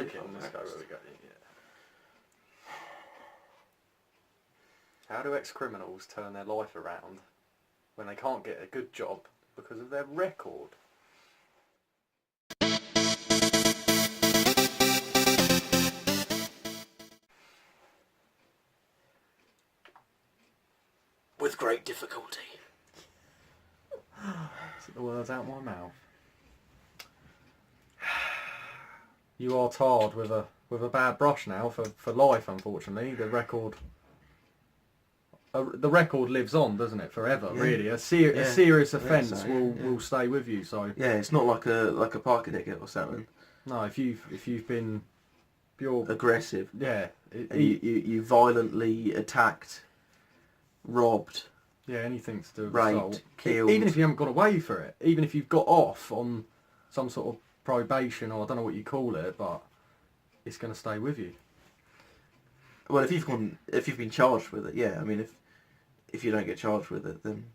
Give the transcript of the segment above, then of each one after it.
like it. Let's go where we go. Yeah. How do ex-criminals turn their life around when they can't get a good job because of their record? With great difficulty. Get the words out my mouth. You are tarred with a bad brush now for life, unfortunately. The record lives on, doesn't it? Forever, really. A serious offence will stay with you. So yeah, it's not like a parking ticket or something. No, if you've been pure aggressive, yeah, you violently attacked, robbed, anything to do with raped, assault, killed. Even if you haven't got away for it, even if you've got off on some sort of probation, or I don't know what you call it, but it's going to stay with you. Well, if you've been charged with it, yeah. I mean, if you don't get charged with it, then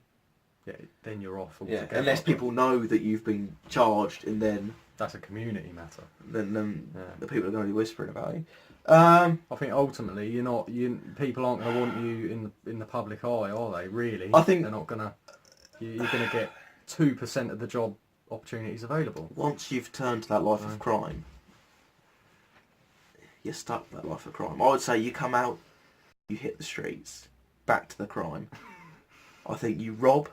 then you're off altogether. Yeah, unless people know that you've been charged, and then that's a community matter. Then the people are going to be whispering about you. I think ultimately people aren't going to want you in the public eye, are they? Really? I think they're not going to. You're going to get 2% of the job opportunities available. Once you've turned to that life of crime, you're stuck with that life of crime. I would say you come out, you hit the streets, back to the crime. I think you rob.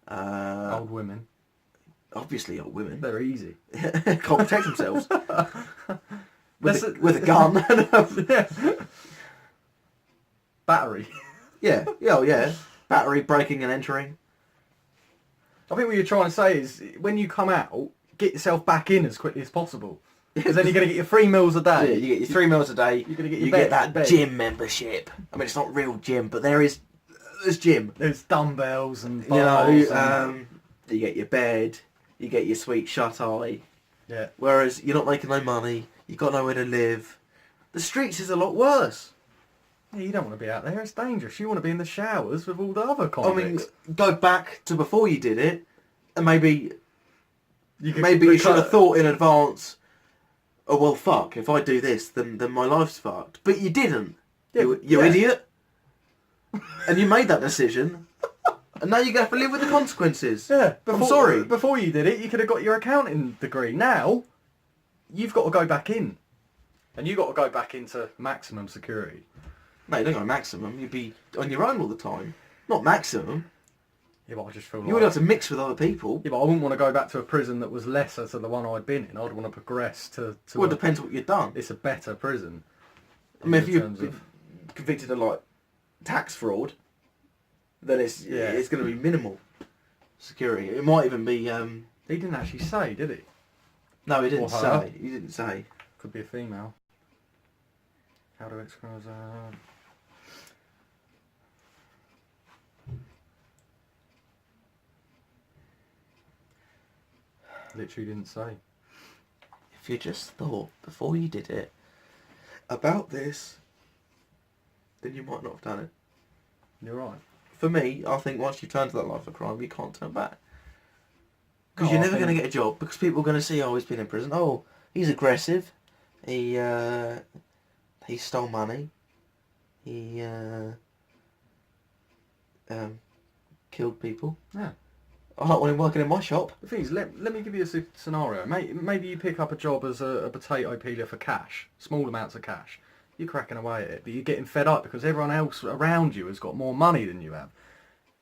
Old women. Obviously old women. They're easy. Can't protect themselves. with a gun. Battery. Yeah. Battery, breaking and entering. I think what you're trying to say is, when you come out, get yourself back in as quickly as possible. Because then you're going to get your 3 meals a day. Yeah, you get your 3 meals a day. You're going to get you get that gym membership. I mean, it's not real gym, but there's gym. There's dumbbells and bars. You get your bed. You get your sweet shut-eye. Yeah. Whereas you're not making no money. You've got nowhere to live. The streets is a lot worse. Yeah, you don't want to be out there. It's dangerous. You want to be in the showers with all the other convicts. I mean, go back to before you did it, and maybe you should have thought in advance. Oh well, fuck! If I do this, then my life's fucked. But you didn't. Yeah, you idiot. And you made that decision, and now you're going to have to live with the consequences. Yeah. I'm sorry. Before you did it, you could have got your accounting degree. Now, you've got to go back in, and you've got to go back into maximum security. No, you don't go maximum. You'd be on your own all the time. Not maximum. Yeah, but I just feel you would have to mix with other people. Yeah, but I wouldn't want to go back to a prison that was lesser to the one I'd been in. I'd want to progress to well, it depends what you've done. It's a better prison. I mean, if you're convicted of, like, tax fraud, then it's going to be minimal security. It might even be... He didn't actually say, did he? No, he didn't say. He didn't say. Could be a female. How do ex-criminals... Literally didn't say. If you just thought before you did it about this, then you might not have done it. You're right. For me, I think once you turn to that life of crime, you can't turn back. Because you're never going to get a job, because people are going to see, oh, he's been in prison. Oh, he's aggressive. He stole money. He killed people. Yeah. I don't want him working in my shop. The thing is, let me give you a scenario. Maybe you pick up a job as a potato peeler for cash, small amounts of cash. You're cracking away at it, but you're getting fed up because everyone else around you has got more money than you have.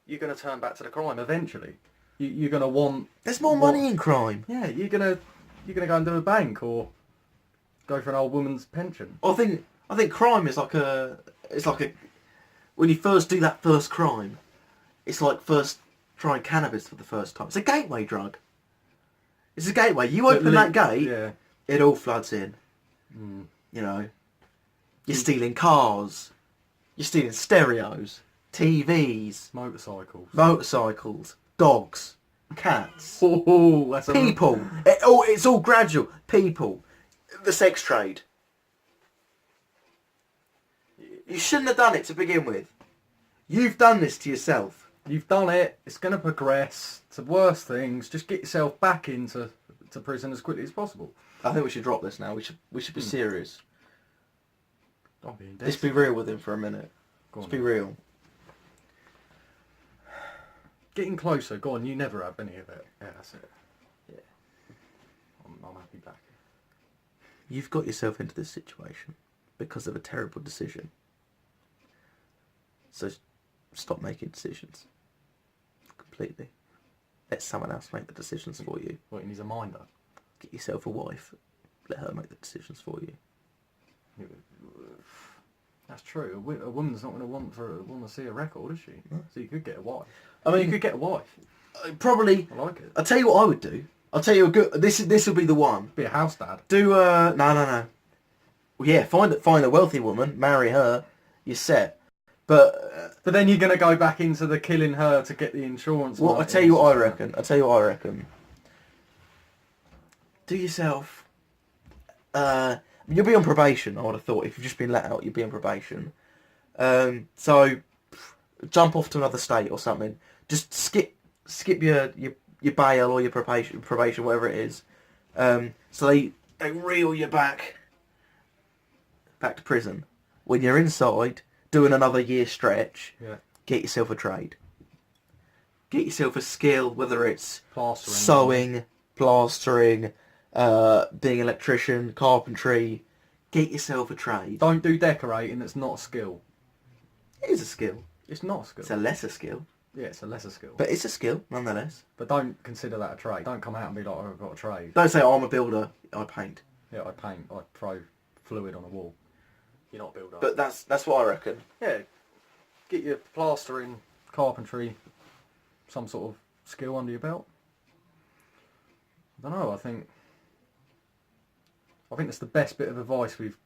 You're going to turn back to the crime eventually. You're going to want... There's more money in crime. Yeah, you're going to go and do a bank or go for an old woman's pension. I think crime is like when you first do that first crime, it's like first trying cannabis for the first time. It's a gateway drug. It's a gateway. You open that gate, it all floods in. Mm. You know, you're stealing cars, you're stealing stereos, TVs, motorcycles, dogs, cats, that's people. It's all gradual. People, the sex trade. You shouldn't have done it to begin with. You've done this to yourself. You've done it. It's going to progress to worse things. Just get yourself back into to prison as quickly as possible. I think we should drop this now. We should be serious. Don't be Let's be real with him for a minute. Let's be real. Getting closer. Go on. You never have any of it. Yeah, that's it. Yeah. I'm happy back. You've got yourself into this situation because of a terrible decision. So stop making decisions. Completely. Let someone else make the decisions for you. What, he needs a minder? Get yourself a wife. Let her make the decisions for you. That's true. A woman's not going to want to see a record, is she? No. So you could get a wife. I mean, you could get a wife. Probably. I like it. I'll tell you what I would do. I'll tell you a good. This will be the one. Be a house dad. Do no. Well, yeah, find a wealthy woman, marry her, you're set. But then you're going to go back into the killing her to get the insurance. Well, I tell you what I reckon. Do yourself. You'll be on probation. I would have thought if you've just been let out, you'd be on probation. So jump off to another state or something. Just skip your bail or your probation, whatever it is. So they reel you back to prison. When you're inside doing another year stretch, yeah. Get yourself a trade. Get yourself a skill, whether it's plastering, sewing, plastering, being an electrician, carpentry. Get yourself a trade. Don't do decorating. It's not a skill. It is a skill. It's not a skill. It's a lesser skill. Yeah, it's a lesser skill. But it's a skill, nonetheless. But don't consider that a trade. Don't come out and be like, oh, I've got a trade. Don't say, oh, I'm a builder, I paint. Yeah, I paint. I throw fluid on a wall. You're not a builder. But that's what I reckon. Yeah, get your plastering, carpentry, some sort of skill under your belt. I don't know. I think that's the best bit of advice we've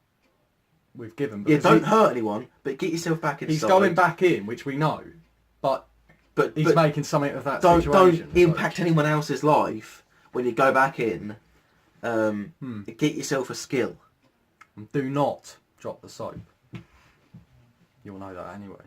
given. Yeah, don't hurt anyone, but get yourself back inside. He's going back in, which we know, but he's making something of that situation. Don't impact anyone else's life when you go back in. Get yourself a skill. And do not drop the soap. You'll know that anyway.